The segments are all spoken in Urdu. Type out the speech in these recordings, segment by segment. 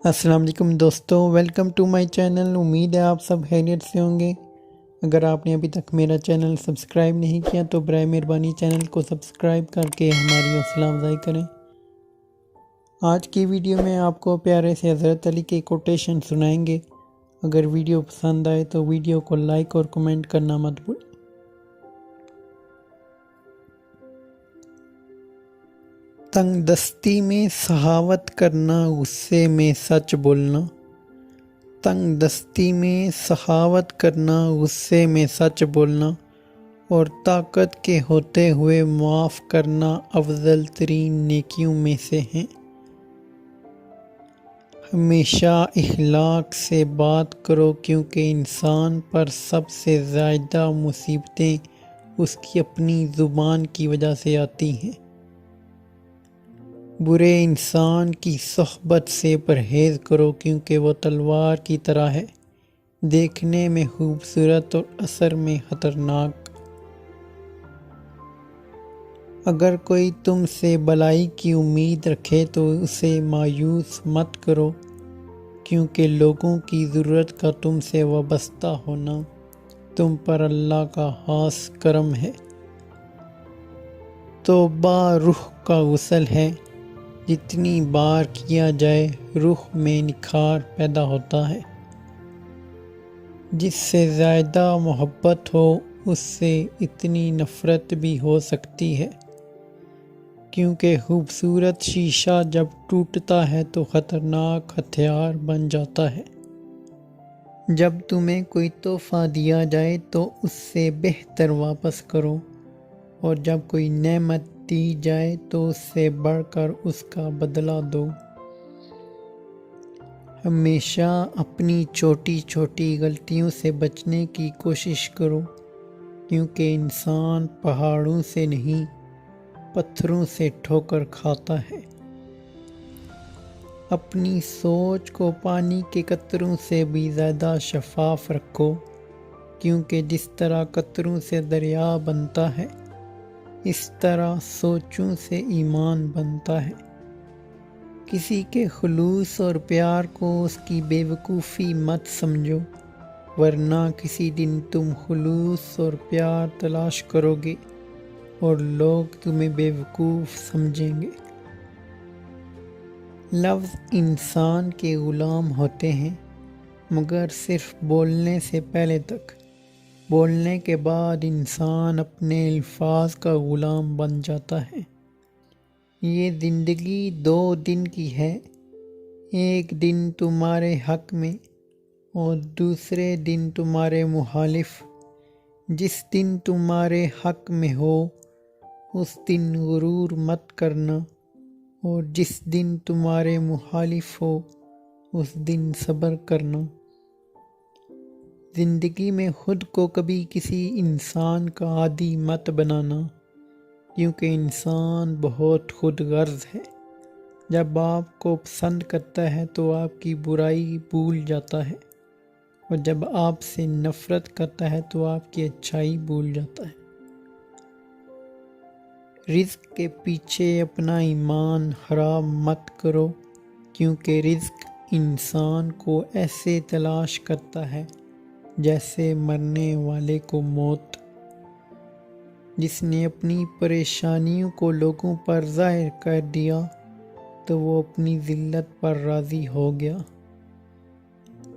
السلام علیکم دوستو، ویلکم ٹو مائی چینل۔ امید ہے آپ سب خیریت سے ہوں گے۔ اگر آپ نے ابھی تک میرا چینل سبسکرائب نہیں کیا تو برائے مہربانی چینل کو سبسکرائب کر کے ہماری حوصلہ افزائی کریں۔ آج کی ویڈیو میں آپ کو پیارے سے حضرت علی کے کوٹیشن سنائیں گے۔ اگر ویڈیو پسند آئے تو ویڈیو کو لائک اور کمنٹ کرنا مت بھولیں۔ تنگ دستی میں سخاوت کرنا، غصے میں سچ بولنا۔ تنگ دستی میں سخاوت کرنا، غصے میں سچ بولنا اور طاقت کے ہوتے ہوئے معاف کرنا افضل ترین نیکیوں میں سے ہیں۔ ہمیشہ اخلاق سے بات کرو، کیونکہ انسان پر سب سے زیادہ مصیبتیں اس کی اپنی زبان کی وجہ سے آتی ہیں۔ برے انسان کی صحبت سے پرہیز کرو، کیونکہ وہ تلوار کی طرح ہے، دیکھنے میں خوبصورت اور اثر میں خطرناک۔ اگر کوئی تم سے بھلائی کی امید رکھے تو اسے مایوس مت کرو، کیونکہ لوگوں کی ضرورت کا تم سے وابستہ ہونا تم پر اللہ کا خاص کرم ہے۔ توبہ روح کا غسل ہے، جتنی بار کیا جائے روح میں نکھار پیدا ہوتا ہے۔ جس سے زیادہ محبت ہو اس سے اتنی نفرت بھی ہو سکتی ہے، کیونکہ خوبصورت شیشہ جب ٹوٹتا ہے تو خطرناک ہتھیار بن جاتا ہے۔ جب تمہیں کوئی تحفہ دیا جائے تو اس سے بہتر واپس کرو، اور جب کوئی نعمت دی جائے تو اس سے بڑھ کر اس کا بدلہ دو۔ ہمیشہ اپنی چھوٹی چھوٹی غلطیوں سے بچنے کی کوشش کرو، کیونکہ انسان پہاڑوں سے نہیں پتھروں سے ٹھوکر کھاتا ہے۔ اپنی سوچ کو پانی کے قطروں سے بھی زیادہ شفاف رکھو، کیونکہ جس طرح قطروں سے دریا بنتا ہے اس طرح سوچوں سے ایمان بنتا ہے۔ کسی کے خلوص اور پیار کو اس کی بے وقوفی مت سمجھو، ورنہ کسی دن تم خلوص اور پیار تلاش کرو گے اور لوگ تمہیں بے وقوف سمجھیں گے۔ لفظ انسان کے غلام ہوتے ہیں، مگر صرف بولنے سے پہلے تک۔ بولنے کے بعد انسان اپنے الفاظ کا غلام بن جاتا ہے۔ یہ زندگی 2 دن کی ہے، ایک دن تمہارے حق میں اور دوسرے دن تمہارے مخالف۔ جس دن تمہارے حق میں ہو اس دن غرور مت کرنا، اور جس دن تمہارے مخالف ہو اس دن صبر کرنا۔ زندگی میں خود کو کبھی کسی انسان کا عادی مت بنانا، کیونکہ انسان بہت خود غرض ہے۔ جب آپ کو پسند کرتا ہے تو آپ کی برائی بھول جاتا ہے، اور جب آپ سے نفرت کرتا ہے تو آپ کی اچھائی بھول جاتا ہے۔ رزق کے پیچھے اپنا ایمان خراب مت کرو، کیونکہ رزق انسان کو ایسے تلاش کرتا ہے جیسے مرنے والے کو موت۔ جس نے اپنی پریشانیوں کو لوگوں پر ظاہر کر دیا تو وہ اپنی ذلت پر راضی ہو گیا۔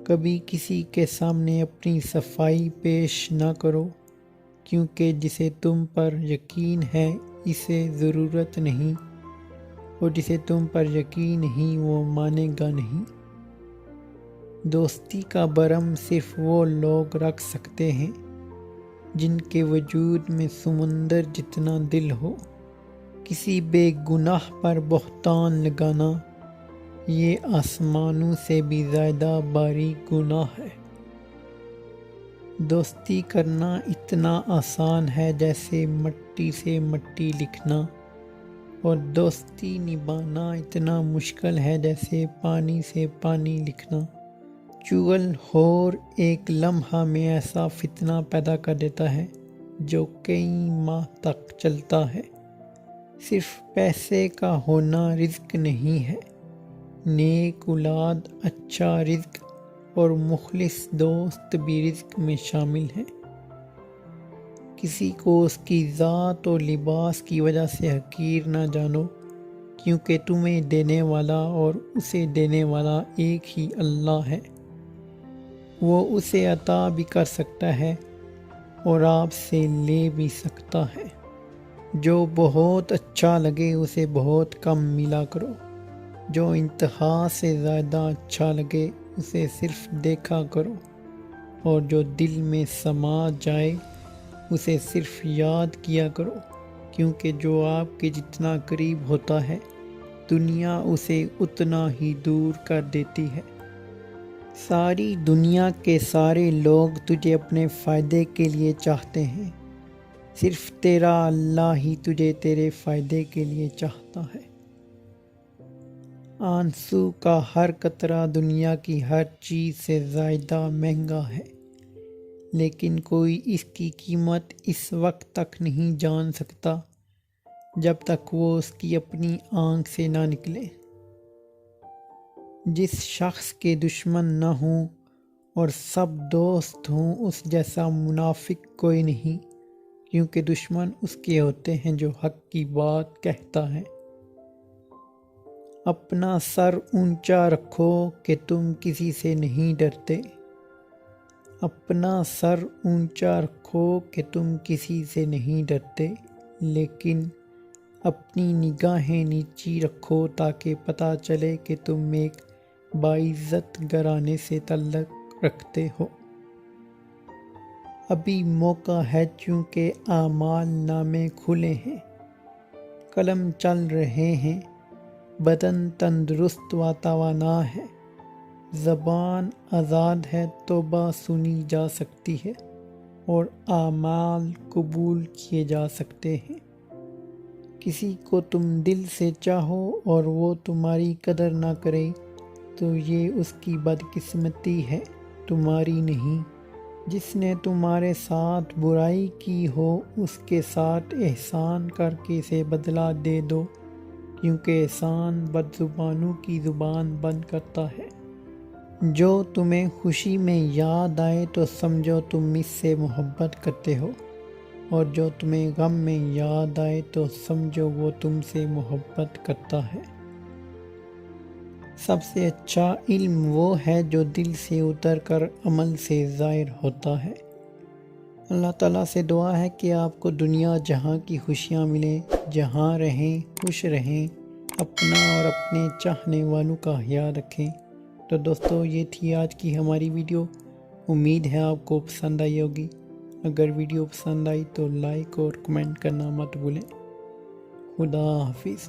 کبھی کسی کے سامنے اپنی صفائی پیش نہ کرو، کیونکہ جسے تم پر یقین ہے اسے ضرورت نہیں، اور جسے تم پر یقین نہیں وہ مانے گا نہیں۔ دوستی کا بھرم صرف وہ لوگ رکھ سکتے ہیں جن کے وجود میں سمندر جتنا دل ہو۔ کسی بے گناہ پر بہتان لگانا یہ آسمانوں سے بھی زیادہ بھاری گناہ ہے۔ دوستی کرنا اتنا آسان ہے جیسے مٹی سے مٹی لکھنا، اور دوستی نبھانا اتنا مشکل ہے جیسے پانی سے پانی لکھنا۔ چغل خور ایک لمحہ میں ایسا فتنہ پیدا کر دیتا ہے جو کئی ماہ تک چلتا ہے۔ صرف پیسے کا ہونا رزق نہیں ہے، نیک اولاد، اچھا رزق اور مخلص دوست بھی رزق میں شامل ہیں۔ کسی کو اس کی ذات اور لباس کی وجہ سے حقیر نہ جانو، کیونکہ تمہیں دینے والا اور اسے دینے والا ایک ہی اللہ ہے۔ وہ اسے عطا بھی کر سکتا ہے اور آپ سے لے بھی سکتا ہے۔ جو بہت اچھا لگے اسے بہت کم ملا کرو، جو انتہا سے زیادہ اچھا لگے اسے صرف دیکھا کرو، اور جو دل میں سما جائے اسے صرف یاد کیا کرو، کیونکہ جو آپ کے جتنا قریب ہوتا ہے دنیا اسے اتنا ہی دور کر دیتی ہے۔ ساری دنیا کے سارے لوگ تجھے اپنے فائدے کے لیے چاہتے ہیں، صرف تیرا اللہ ہی تجھے تیرے فائدے کے لیے چاہتا ہے۔ آنسو کا ہر قطرہ دنیا کی ہر چیز سے زیادہ مہنگا ہے، لیکن کوئی اس کی قیمت اس وقت تک نہیں جان سکتا جب تک وہ اس کی اپنی آنکھ سے نہ نکلے۔ جس شخص کے دشمن نہ ہوں اور سب دوست ہوں اس جیسا منافق کوئی نہیں، کیونکہ دشمن اس کے ہوتے ہیں جو حق کی بات کہتا ہے۔ اپنا سر اونچا رکھو کہ تم کسی سے نہیں ڈرتے، اپنا سر اونچا رکھو کہ تم کسی سے نہیں ڈرتے، لیکن اپنی نگاہیں نیچی رکھو تاکہ پتہ چلے کہ تم ایک باعزت گھرانے سے تعلق رکھتے ہو۔ ابھی موقع ہے چونکہ اعمال نامے کھلے ہیں، قلم چل رہے ہیں، بدن تندرست و توانا ہے، زبان آزاد ہے، توبہ سنی جا سکتی ہے اور اعمال قبول کیے جا سکتے ہیں۔ کسی کو تم دل سے چاہو اور وہ تمہاری قدر نہ کرے تو یہ اس کی بدقسمتی ہے، تمہاری نہیں۔ جس نے تمہارے ساتھ برائی کی ہو اس کے ساتھ احسان کر کے اسے بدلہ دے دو، کیونکہ احسان بد زبانوں کی زبان بند کرتا ہے۔ جو تمہیں خوشی میں یاد آئے تو سمجھو تم اس سے محبت کرتے ہو، اور جو تمہیں غم میں یاد آئے تو سمجھو وہ تم سے محبت کرتا ہے۔ سب سے اچھا علم وہ ہے جو دل سے اتر کر عمل سے ظاہر ہوتا ہے۔ اللہ تعالیٰ سے دعا ہے کہ آپ کو دنیا جہاں کی خوشیاں ملیں، جہاں رہیں خوش رہیں، اپنا اور اپنے چاہنے والوں کا خیال رکھیں۔ تو دوستو یہ تھی آج کی ہماری ویڈیو، امید ہے آپ کو پسند آئی ہوگی۔ اگر ویڈیو پسند آئی تو لائک اور کمنٹ کرنا مت بھولیں۔ خدا حافظ۔